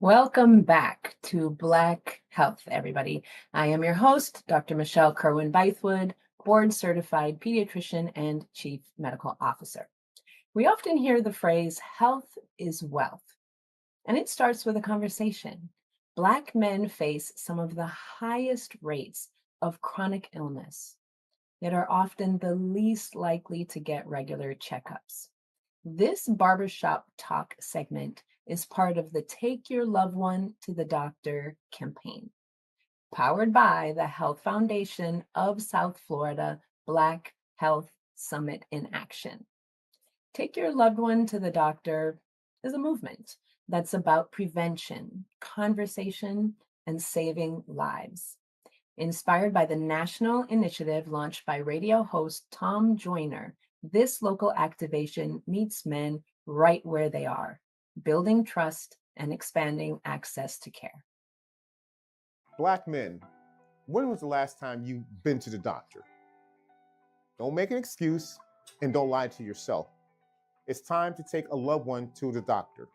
Welcome back to Black Health, everybody. I am your host, Dr. Michelle Kirwan Bythwood, board certified pediatrician and chief medical officer. We often hear the phrase health is wealth, and it starts with a conversation. Black men face some of the highest rates of chronic illness, yet are often the least likely to get regular checkups. This barbershop talk segment is part of the Take Your Loved One to the Doctor campaign, powered by the Health Foundation of South Florida Black Health Summit in Action. Take Your Loved One to the Doctor is a movement that's about prevention, conversation, and saving lives. Inspired by the national initiative launched by radio host Tom Joyner, this local activation meets men right where they are, building trust and expanding access to care. Black men, when was the last time you've been to the doctor? Don't make an excuse and don't lie to yourself. It's time to take a loved one to the doctor.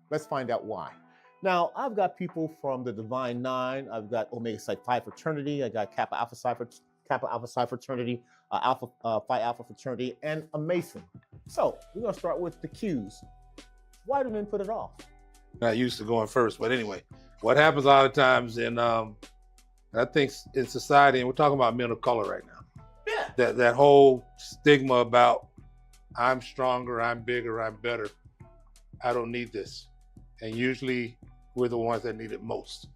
Let's find out why. Now, I've got people from the Divine Nine. I've got Omega Psi Phi fraternity. I got Kappa Alpha Psi fraternity, Alpha Phi Alpha fraternity, and a Mason. So we're gonna start with the Qs. Why do men put it off? Not used to going first, but anyway, what happens a lot of times in, I think in society, and we're talking about men of color right now. Yeah. That whole stigma about I'm stronger, I'm bigger, I'm better. I don't need this. And usually we're the ones that need it most.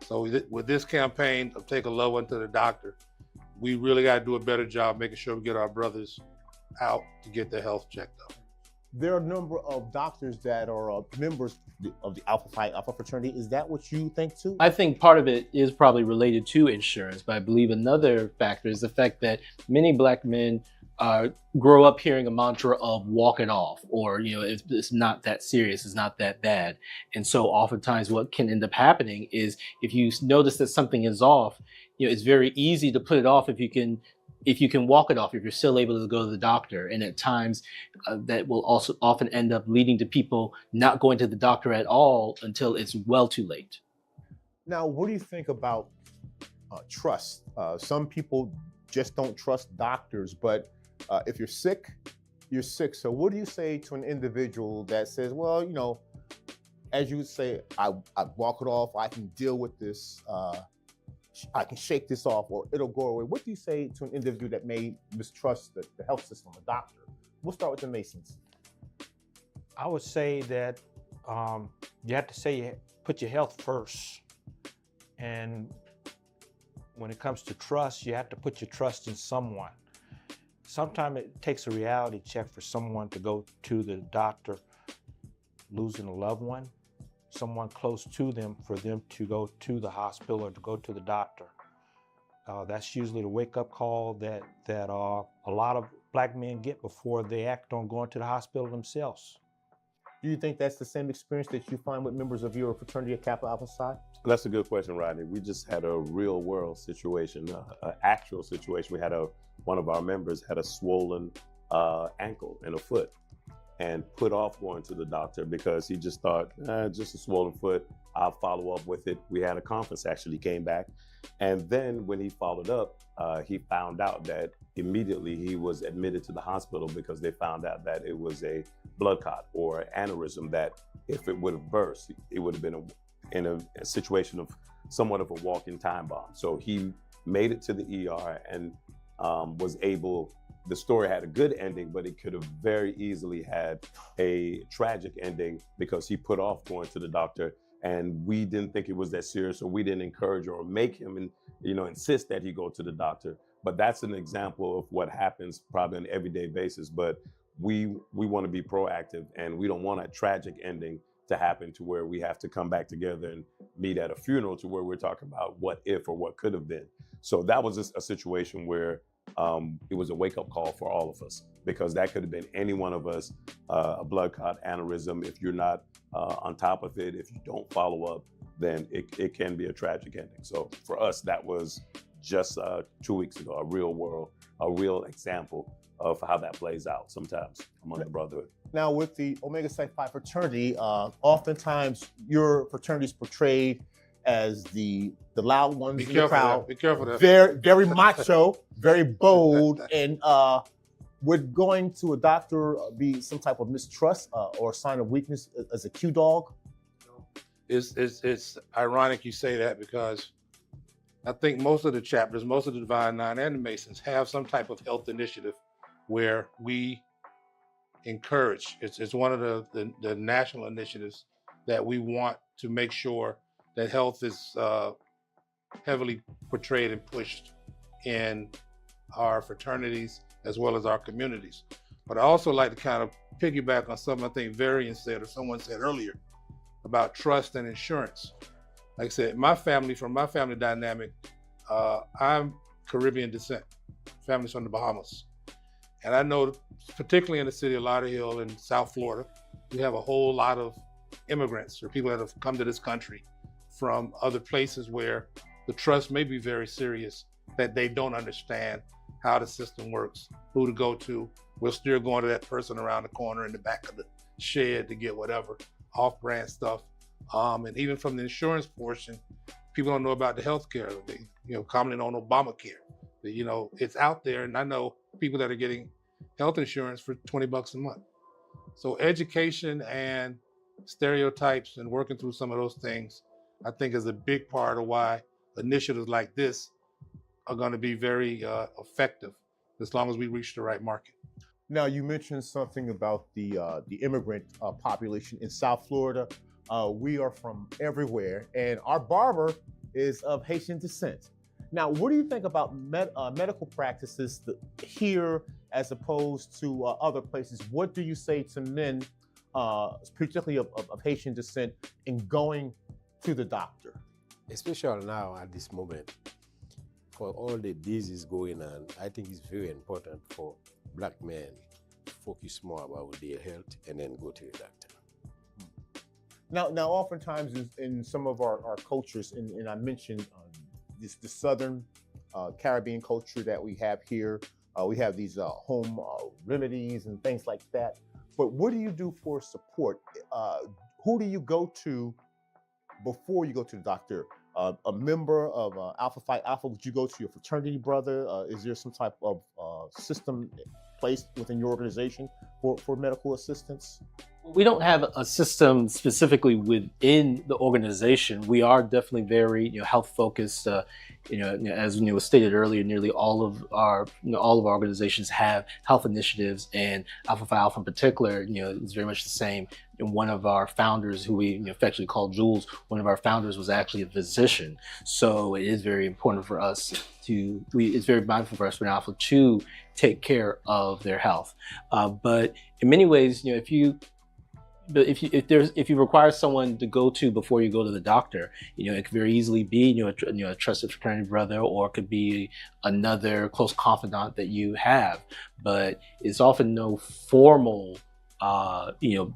So with this campaign of Take a Loved One to the Doctor, we really got to do a better job making sure we get our brothers out to get their health checked up. There are a number of doctors that are members of the Alpha Phi Alpha fraternity. Is that what you think too? I think part of it is probably related to insurance, but I believe another factor is the fact that many Black men grow up hearing a mantra of walk it off, or, it's not that serious, it's not that bad. And so oftentimes what can end up happening is if you notice that something is off, it's very easy to put it off if you can walk it off, if you're still able to go to the doctor. And at times that will also often end up leading to people not going to the doctor at all until it's well too late. Now, what do you think about trust? Some people just don't trust doctors, but if you're sick, you're sick. So what do you say to an individual that says, well, as you would say, I walk it off, I can deal with this, I can shake this off, or it'll go away. What do you say to an individual that may mistrust the health system, a doctor? We'll start with the Masons. I would say that you have to say put your health first. And when it comes to trust, you have to put your trust in someone. Sometimes it takes a reality check for someone to go to the doctor, losing a loved one, someone close to them, for them to go to the hospital or to go to the doctor. That's usually the wake-up call that a lot of Black men get before they act on going to the hospital themselves. Do you think that's the same experience that you find with members of your fraternity at Kappa Alpha Psi? That's a good question, Rodney. We just had a real world situation, an actual situation. We had one of our members had a swollen ankle and a foot, and put off going to the doctor because he just thought, just a swollen foot, I'll follow up with it. We had a conference, actually came back. And then when he followed up, he found out that immediately he was admitted to the hospital because they found out that it was a blood clot or aneurysm that if it would have burst, it would have been in a situation of somewhat of a walking time bomb. So he made it to the ER and was able, the story had a good ending, but it could have very easily had a tragic ending because he put off going to the doctor, and we didn't think it was that serious, so we didn't encourage or make him insist that he go to the doctor. But that's an example of what happens probably on an everyday basis. But we want to be proactive, and we don't want a tragic ending to happen to where we have to come back together and meet at a funeral to where we're talking about what if or what could have been. So that was just a situation where it was a wake-up call for all of us, because that could have been any one of us, a blood clot, aneurysm. If you're not on top of it, if you don't follow up, then it can be a tragic ending. So for us, that was just 2 weeks ago, a real example of how that plays out sometimes among the brotherhood. Now, with the Omega Psi Phi fraternity, oftentimes your fraternity is portrayed as the loud ones in the crowd. Be careful there. Very macho, very bold, and would going to a doctor be some type of mistrust or a sign of weakness as a Q dog? It's ironic you say that, because I think most of the chapters, most of the Divine Nine and the Masons have some type of health initiative where we encourage. It's one of the national initiatives that we want to make sure that health is heavily portrayed and pushed in our fraternities as well as our communities. But I also like to kind of piggyback on something I think Varian said, or someone said earlier, about trust and insurance. Like I said, from my family dynamic, I'm Caribbean descent. Family's from the Bahamas. And I know, particularly in the city of Lauderhill in South Florida, we have a whole lot of immigrants or people that have come to this country from other places where the trust may be very serious, that they don't understand how the system works, who to go to. We're still going to that person around the corner in the back of the shed to get whatever off-brand stuff. And even from the insurance portion, people don't know about the healthcare. They, commonly known Obamacare. It's out there, and I know people that are getting health insurance for $20 a month. So education and stereotypes and working through some of those things, I think, is a big part of why initiatives like this are going to be very effective as long as we reach the right market. Now, you mentioned something about the immigrant population in South Florida. We are from everywhere, and our barber is of Haitian descent. Now, what do you think about medical practices here as opposed to other places? What do you say to men, particularly of Haitian descent, in going to the doctor? Especially now at this moment, for all the disease going on, I think it's very important for Black men to focus more about their health and then go to the doctor. Now, oftentimes in some of our cultures, and I mentioned the Southern Caribbean culture that we have here, we have these home remedies and things like that. But what do you do for support? Who do you go to before you go to the doctor? A member of Alpha Phi Alpha? Would you go to your fraternity brother? Is there some type of system placed within your organization for medical assistance? We don't have a system specifically within the organization. We are definitely very, health focused. As was stated earlier, nearly all of our organizations have health initiatives, and Alpha Phi Alpha in particular, is very much the same. And one of our founders, who we affectionately call Jules, one of our founders was actually a physician. So it is very important for us it's very mindful for us for Alpha to take care of their health. But in many ways, if you require someone to go to before you go to the doctor, it could very easily be a trusted fraternity brother, or it could be another close confidant that you have. But it's often no formal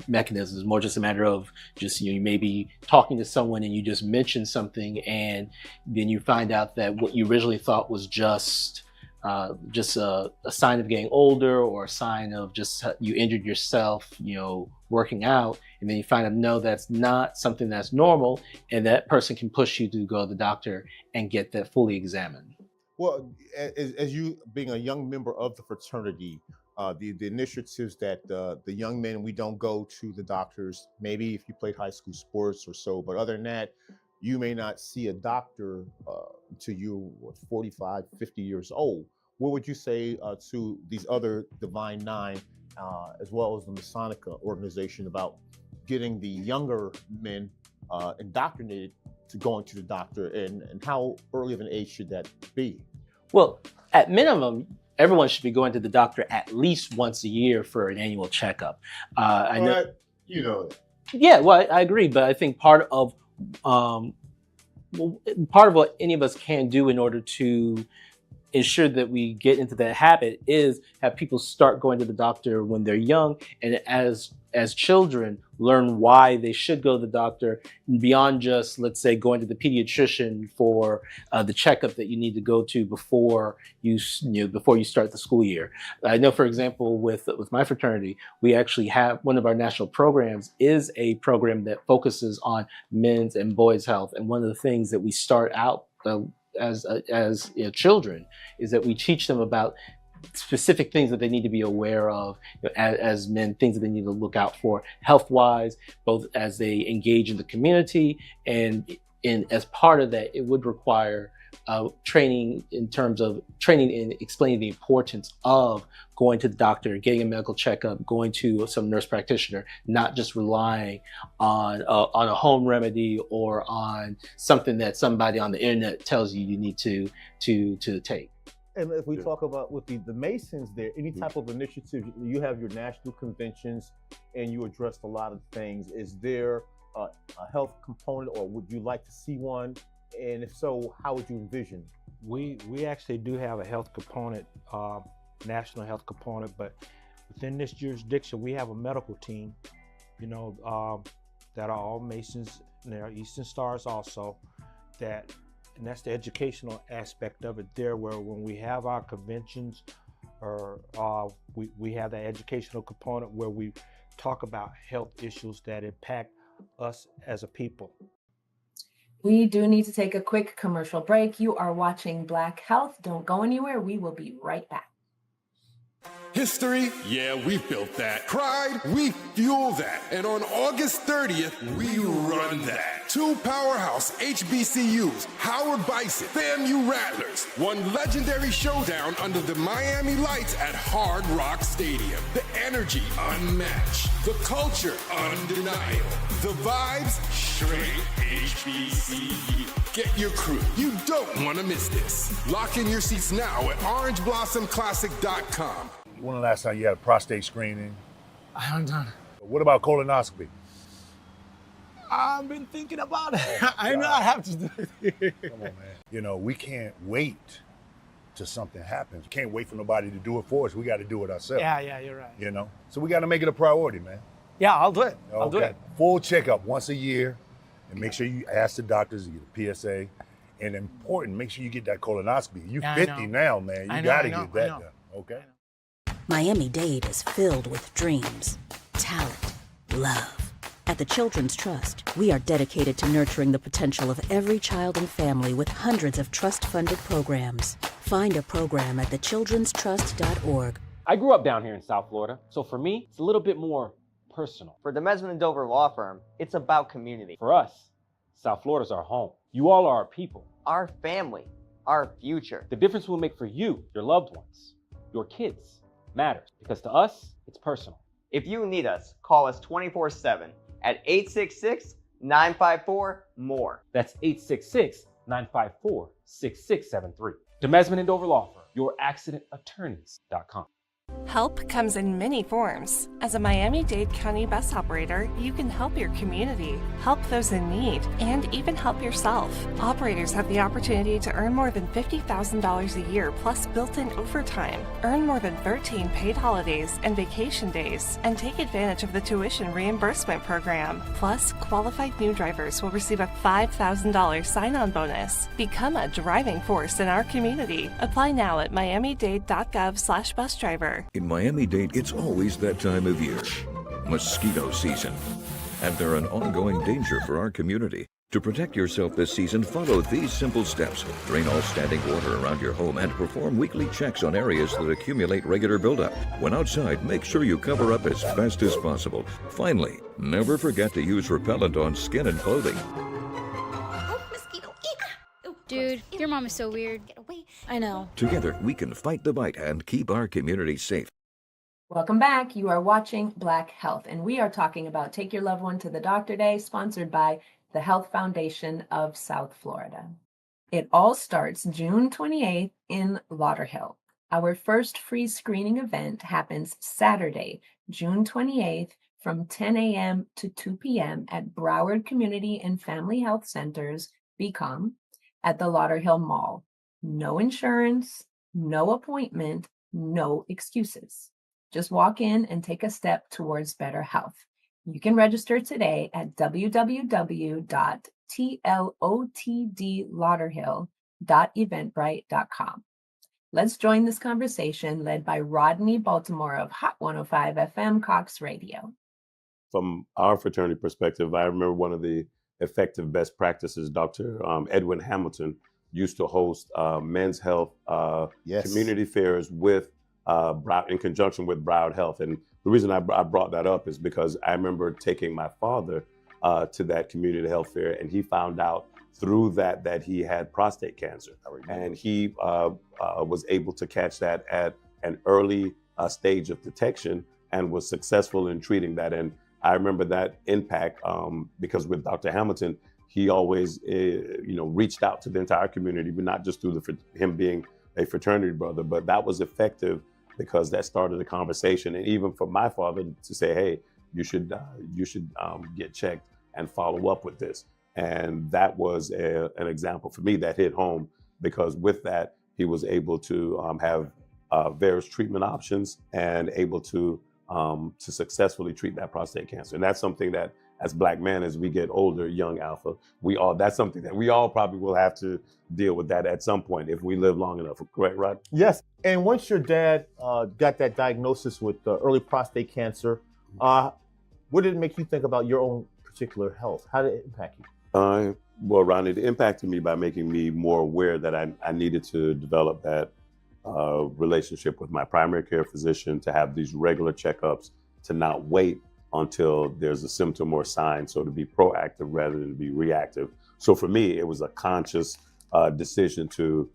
mechanisms. It's more just a matter of you may be talking to someone and you just mention something, and then you find out that what you originally thought was just a sign of getting older, or a sign of just you injured yourself, working out, and then you find out, no, that's not something that's normal, and that person can push you to go to the doctor and get that fully examined. Well, as you being a young member of the fraternity, the initiatives that the young men, we don't go to the doctors, maybe if you played high school sports or so, but other than that, you may not see a doctor till you're 45, 50 years old. What would you say to these other Divine Nine, as well as the Masonic organization, about getting the younger men indoctrinated to going to the doctor, and how early of an age should that be? Well, at minimum, everyone should be going to the doctor at least once a year for an annual checkup. I know, Yeah, well, I agree, but I think part of what any of us can do in order to ensure that we get into that habit is have people start going to the doctor when they're young, and as children learn why they should go to the doctor beyond just, let's say, going to the pediatrician for the checkup that you need to go to before before you start the school year. I know, for example, with my fraternity, we actually have one of our national programs is a program that focuses on men's and boys' health, and one of the things that we start out as children is that we teach them about specific things that they need to be aware of as men, things that they need to look out for health-wise, both as they engage in the community, and as part of that, it would require training in explaining the importance of going to the doctor, getting a medical checkup, going to some nurse practitioner, not just relying on a home remedy or on something that somebody on the internet tells you need to take. And if we talk about with the Masons there, any type of initiative, you have your national conventions and you addressed a lot of things. Is there a health component, or would you like to see one? And if so, how would you envision? We actually do have a health component, national health component, but within this jurisdiction, we have a medical team, that are all Masons, and they are Eastern Stars also, and that's the educational aspect of it there, where when we have our conventions, or we have that educational component where we talk about health issues that impact us as a people. We do need to take a quick commercial break. You are watching Black Health. Don't go anywhere. We will be right back. History? Yeah, we built that. Pride? We fuel that. And on August 30th, we run that. Two powerhouse HBCUs, Howard Bison, FAMU Rattlers, one legendary showdown under the Miami lights at Hard Rock Stadium. The energy unmatched. The culture undeniable. The vibes straight HBCU. Get your crew. You don't want to miss this. Lock in your seats now at orangeblossomclassic.com. When the last time you had a prostate screening? I haven't done it. What about colonoscopy? I've been thinking about it. I know I have to do it. Come on, man. We can't wait till something happens. We can't wait for nobody to do it for us. We got to do it ourselves. Yeah, you're right. So we got to make it a priority, man. Yeah, I'll do it. I'll do it. Full checkup once a year, and make sure you ask the doctors to get a PSA. And important, make sure you get that colonoscopy. You're 50 now, man. You got to get that done. Okay. Miami-Dade is filled with dreams, talent, love. At the Children's Trust, we are dedicated to nurturing the potential of every child and family with hundreds of trust-funded programs. Find a program at thechildrenstrust.org. I grew up down here in South Florida, so for me, it's a little bit more personal. For the Mesman & Dover Law Firm, it's about community. For us, South Florida's our home. You all are our people. Our family, our future. The difference we'll make for you, your loved ones, your kids, matters, because to us, it's personal. If you need us, call us 24/7 at 866-954-MORE. That's 866-954-6673. The Mesman & Dover Law Firm, youraccidentattorneys.com. Help comes in many forms. As a Miami-Dade County bus operator, you can help your community, help those in need, and even help yourself. Operators have the opportunity to earn more than $50,000 a year plus built-in overtime, earn more than 13 paid holidays and vacation days, and take advantage of the tuition reimbursement program. Plus, qualified new drivers will receive a $5,000 sign-on bonus. Become a driving force in our community. Apply now at miamidade.gov/busdriver. In Miami-Dade, it's always that time of year, mosquito season. And they're an ongoing danger for our community. To protect yourself this season, follow these simple steps. Drain all standing water around your home and perform weekly checks on areas that accumulate regular buildup. When outside, make sure you cover up as fast as possible. Finally, never forget to use repellent on skin and clothing. Dude, your mom is so weird. Get away. I know. Together, we can fight the bite and keep our community safe. Welcome back. You are watching Black Health, and we are talking about Take Your Loved One to the Doctor Day, sponsored by the Health Foundation of South Florida. It all starts June 28th in Lauderhill. Our first free screening event happens Saturday, June 28th from 10 a.m. to 2 p.m. at Broward Community and Family Health Centers, BCOM, at the Lauderhill Mall. No insurance, No appointment, no excuses. Just walk in and take a step towards better health. You can register today at www.tlotdlauderhill.eventbrite.com. Let's join this conversation led by Rodney Baltimore of Hot 105 FM Cox Radio. From our fraternity perspective, I remember one of the effective best practices, Dr. Edwin Hamilton used to host men's health community fairs with in conjunction with Broward Health. And the reason I brought that up is because I remember taking my father to that community health fair, and he found out through that he had prostate cancer. And he was able to catch that at an early stage of detection and was successful in treating that. And I remember that impact because with Dr. Hamilton, he always reached out to the entire community, but not just through him being a fraternity brother, but that was effective because that started a conversation. And even for my father to say, hey, you should get checked and follow up with this. And that was an example for me that hit home, because with that, he was able to have various treatment options and able to successfully treat that prostate cancer. And that's something that, as Black men, as we get older, young alpha, that's something that we all probably will have to deal with that at some point if we live long enough. Correct, Rod? Yes. And once your dad got that diagnosis with early prostate cancer, what did it make you think about your own particular health? How did it impact you? Well, Ron, it impacted me by making me more aware that I needed to develop that relationship with my primary care physician, to have these regular checkups, to not wait until there's a symptom or sign, so to be proactive rather than be reactive. So for me, it was a conscious decision to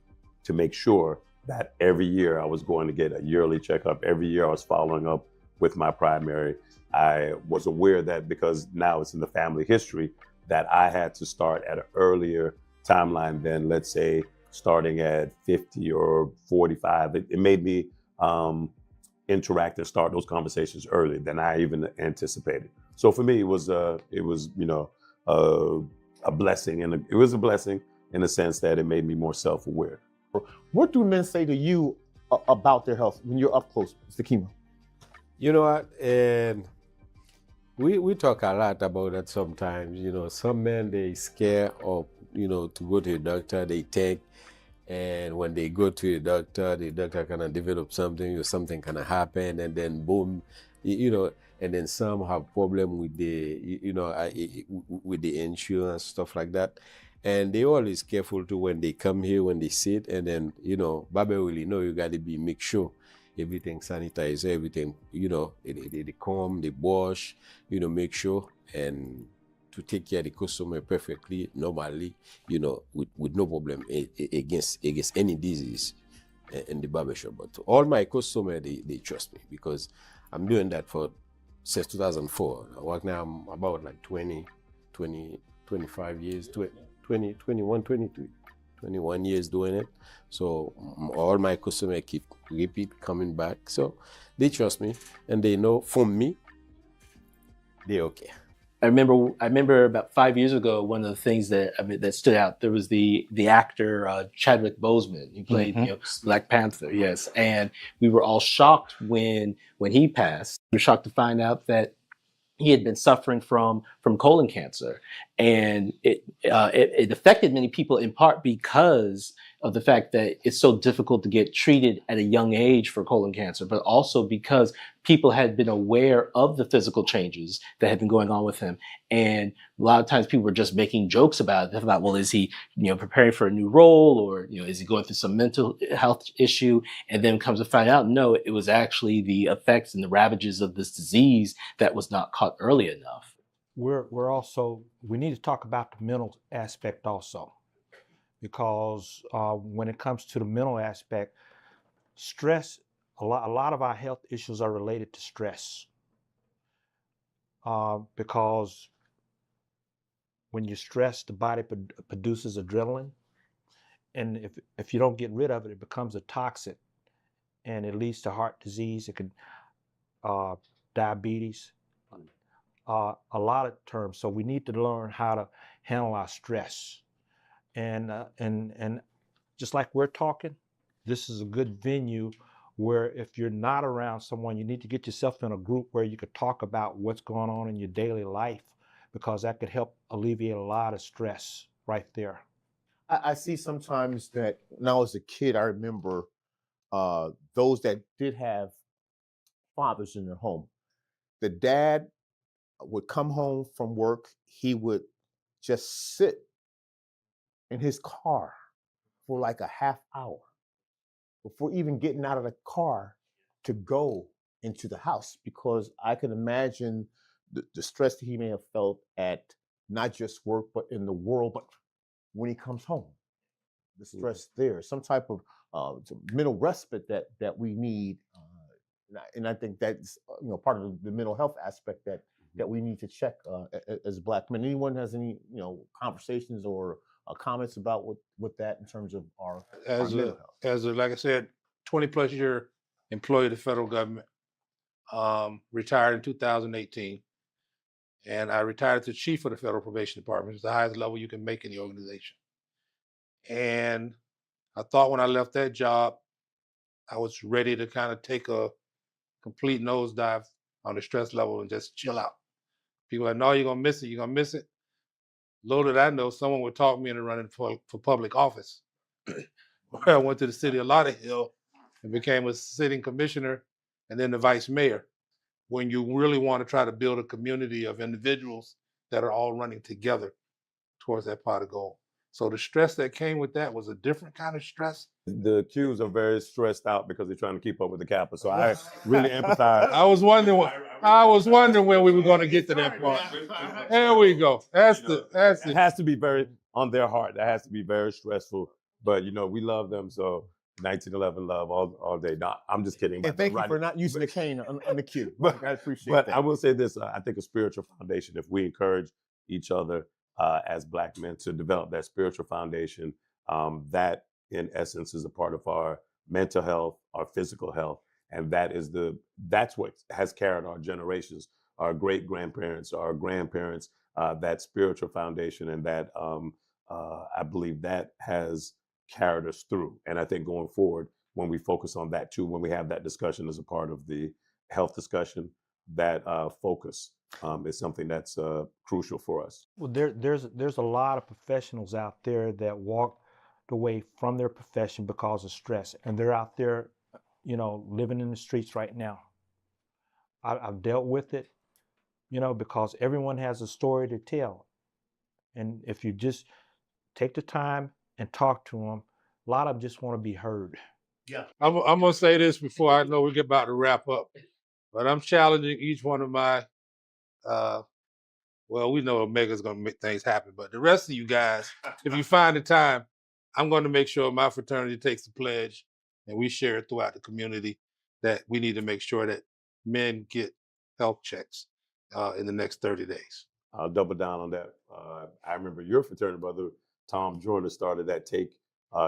make sure that every year I was going to get a yearly checkup. Every year I was following up with my primary. I was aware that because now it's in the family history, that I had to start at an earlier timeline than, let's say, starting at 50 or 45. It made me interact and start those conversations earlier than I even anticipated. So for me, it was a blessing, and it was a blessing in the sense that it made me more self-aware. What do men say to you about their health when you're up close, Mr. Kimo? You know what? And we talk a lot about that sometimes. Some men, they scare of, to go to the doctor, they take. And when they go to the doctor kind of develop something, or something kind of happen, and then boom, and then some have problem with the, with the insurance, stuff like that. And they always careful to when they come here, when they sit, and then, Baba really know you got to make sure everything sanitized, everything, they comb, they wash, make sure, and to take care of the customer perfectly, normally, with no problem against any disease in the barbershop. But all my customers, they trust me, because I'm doing that since 2004. I work now, I'm about like 25 years, 21 years doing it. So all my customers keep repeat coming back. So they trust me, and they know from me, they're okay. I remember about 5 years ago, one of the things that stood out, there was the actor Chadwick Boseman. He played Black Panther, yes. And we were all shocked when he passed. We were shocked to find out that he had been suffering from colon cancer, and it affected many people in part because of the fact that it's so difficult to get treated at a young age for colon cancer, but also because people had been aware of the physical changes that had been going on with him. And a lot of times people were just making jokes about it. They thought, well, is he, preparing for a new role, or, is he going through some mental health issue? And then comes to find out, no, it was actually the effects and the ravages of this disease that was not caught early enough. We need to talk about the mental aspect also, because when it comes to the mental aspect, stress, a lot of our health issues are related to stress. Because when you're stressed, the body produces adrenaline, and if you don't get rid of it, it becomes a toxin, and it leads to heart disease. It could diabetes, a lot of terms. So we need to learn how to handle our stress, and just like we're talking, this is a good venue where if you're not around someone, you need to get yourself in a group where you could talk about what's going on in your daily life, because that could help alleviate a lot of stress right there. I see sometimes that when I was a kid, I remember those that did have fathers in their home. The dad would come home from work, he would just sit in his car for like a half hour before even getting out of the car to go into the house, because I can imagine the stress that he may have felt at not just work, but in the world, but when he comes home, the stress there, some type of mental respite that we need. And I think that's part of the mental health aspect that we need to check as Black men. Anyone has any conversations or comments about with that in terms of our mental health? Like I said, 20+ year employee of the federal government, retired in 2018, and I retired as chief of the Federal Probation Department. It's the highest level you can make in the organization. And I thought when I left that job, I was ready to kind of take a complete nosedive on the stress level and just chill out. People are like, no, you're gonna miss it. You're gonna miss it. Little did I know, someone would talk me into running for public office. Where I went to the city of Lauderhill and became a sitting commissioner and then the vice mayor, when you really want to try to build a community of individuals that are all running together towards that pot of gold. So the stress that came with that was a different kind of stress. The Qs are very stressed out because they're trying to keep up with the Kappa. So I really empathize. I was wondering when we were going to get to that point. There we go. It has to be very on their heart. That has to be very stressful. But we love them, so 1911 love all day. No, I'm just kidding. And thank you for not using the cane on the Q. I appreciate that. But that. I will say this: I think a spiritual foundation. If we encourage each other as Black men to develop that spiritual foundation, that in essence is a part of our mental health, our physical health, and that's what has carried our generations, our great grandparents, our grandparents, that spiritual foundation, and that I believe that has carried us through. And I think going forward, when we focus on that too, when we have that discussion as a part of the health discussion, that focus is something that's crucial for us. Well, there's a lot of professionals out there that walk away from their profession because of stress, and they're out there, living in the streets right now. I've dealt with it, because everyone has a story to tell, and if you just take the time and talk to them, a lot of them just want to be heard. Yeah, I'm gonna say this before I know we get about to wrap up, but I'm challenging each one of my. Well, we know Omega's gonna make things happen, but the rest of you guys, if you find the time, I'm going to make sure my fraternity takes the pledge and we share it throughout the community that we need to make sure that men get health checks in the next 30 days. I'll double down on that. I remember your fraternity brother, Tom Jordan, started that Take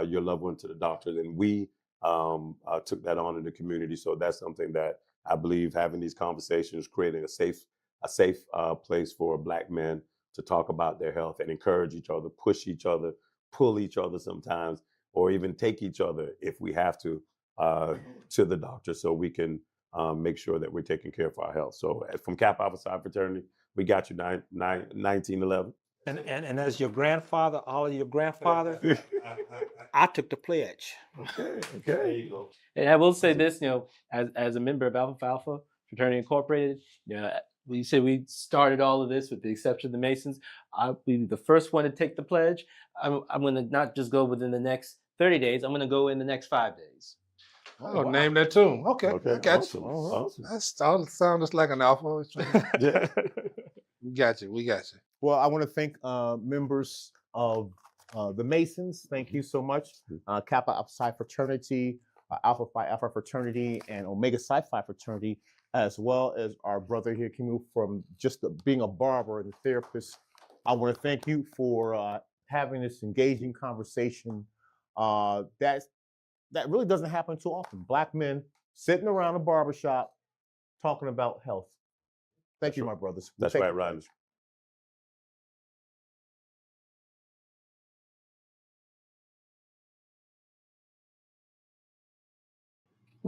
Your Loved One to the Doctor, and we took that on in the community. So that's something that I believe having these conversations, creating a safe place for Black men to talk about their health and encourage each other, push each other, pull each other sometimes, or even take each other if we have to the doctor, so we can make sure that we're taking care of our health. So from Kappa Alpha Psi fraternity, we got you 1911. And as your grandfather, all of your grandfather, I took the pledge. Okay. There you go. And I will say this, as a member of Alpha Phi Alpha Fraternity Incorporated, we said we started all of this with the exception of the Masons. I'll be the first one to take the pledge. I'm going to not just go within the next 30 days. I'm going to go in the next 5 days. Oh, wow. Name that tune. Okay. I got awesome. you. Awesome. That all sounds just like an alpha. Yeah. We got you. Well, I want to thank members of the Masons. Thank you so much. Kappa Alpha Psi fraternity, Alpha Phi Alpha fraternity, and Omega Psi Phi fraternity, as well as our brother here, Kimu, from just being a barber and a therapist. I want to thank you for having this engaging conversation. That really doesn't happen too often. Black men sitting around a barbershop talking about health. Thank you, my brothers. That's right, Rodney.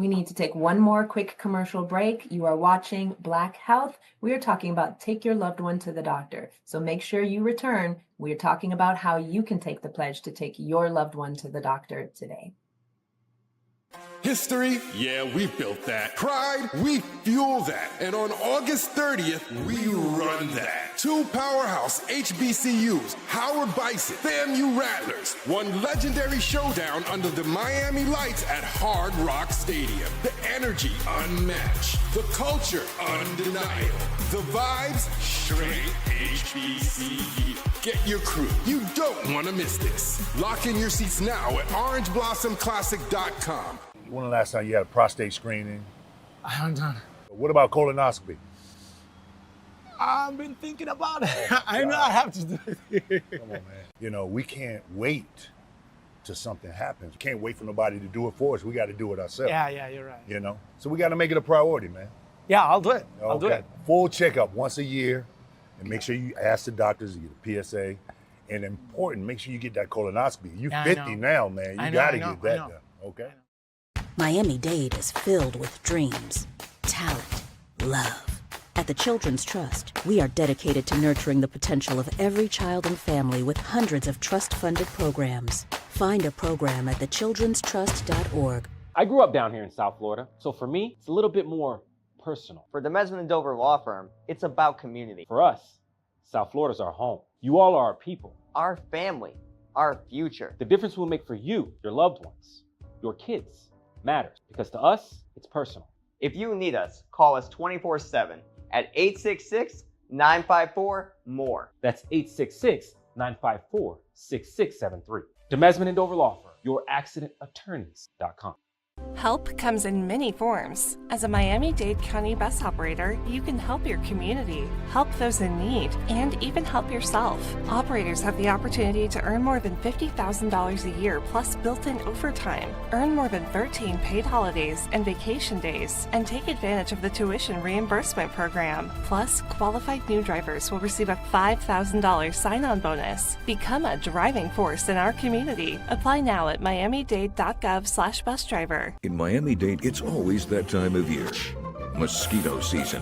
We need to take one more quick commercial break. You are watching Black Health. We are talking about take your loved one to the doctor. So make sure you return. We are talking about how you can take the pledge to take your loved one to the doctor today. History? Yeah, we built that. Pride? We fuel that. And on August 30th, we run that. Two powerhouse HBCUs, Howard Bison, FAMU Rattlers, one legendary showdown under the Miami lights at Hard Rock Stadium. The energy unmatched. The culture undeniable. The vibes straight HBCU. Get your crew. You don't want to miss this. Lock in your seats now at orangeblossom.classic.com. When the last time you had a prostate screening? I haven't done. What about colonoscopy? I've been thinking about it. I know I have to do it. Come on, man. You know, we can't wait till something happens. We can't wait for nobody to do it for us. We got to do it ourselves. Yeah, you're right. You know? So we got to make it a priority, man. Yeah, I'll do it. I'll do it. Full checkup once a year. And make sure you ask the doctors to get a PSA. And important, make sure you get that colonoscopy. You're 50 now, man. You got to get that done. Okay? Miami-Dade is filled with dreams, talent, love. At the Children's Trust, we are dedicated to nurturing the potential of every child and family with hundreds of trust-funded programs. Find a program at thechildrenstrust.org. I grew up down here in South Florida, so for me, it's a little bit more personal. For the Mesman & Dover Law Firm, it's about community. For us, South Florida's our home. You all are our people. Our family. Our future. The difference we'll make for you, your loved ones, your kids, matters, because to us, it's personal. If you need us, call us 24/7 at 866-954-MORE. That's 866-954-6673. The Mesman & Dover Law Firm, youraccidentattorneys.com. Help comes in many forms. As a Miami-Dade County bus operator, you can help your community, help those in need, and even help yourself. Operators have the opportunity to earn more than $50,000 a year plus built-in overtime, earn more than 13 paid holidays and vacation days, and take advantage of the tuition reimbursement program. Plus, qualified new drivers will receive a $5,000 sign-on bonus. Become a driving force in our community. Apply now at miamidade.gov/busdriver. In Miami-Dade, it's always that time of year, mosquito season.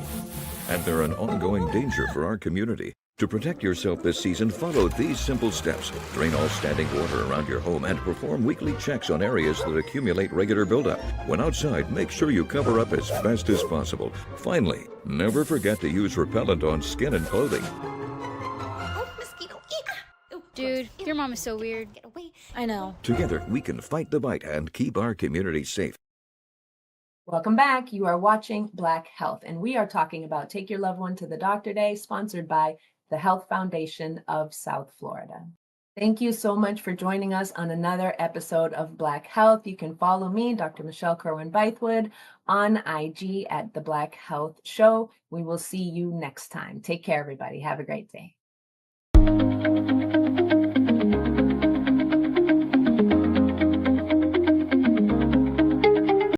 And they're an ongoing danger for our community. To protect yourself this season, follow these simple steps. Drain all standing water around your home and perform weekly checks on areas that accumulate regular buildup. When outside, make sure you cover up as best as possible. Finally, never forget to use repellent on skin and clothing. Dude, your mom is so weird. Get away. I know. Together, we can fight the bite and keep our community safe. Welcome back. You are watching Black Health, and we are talking about Take Your Loved One to the Doctor Day, sponsored by the Health Foundation of South Florida. Thank you so much for joining us on another episode of Black Health. You can follow me, Dr. Michelle Kirwan Bythwood, on IG at The Black Health Show. We will see you next time. Take care, everybody. Have a great day.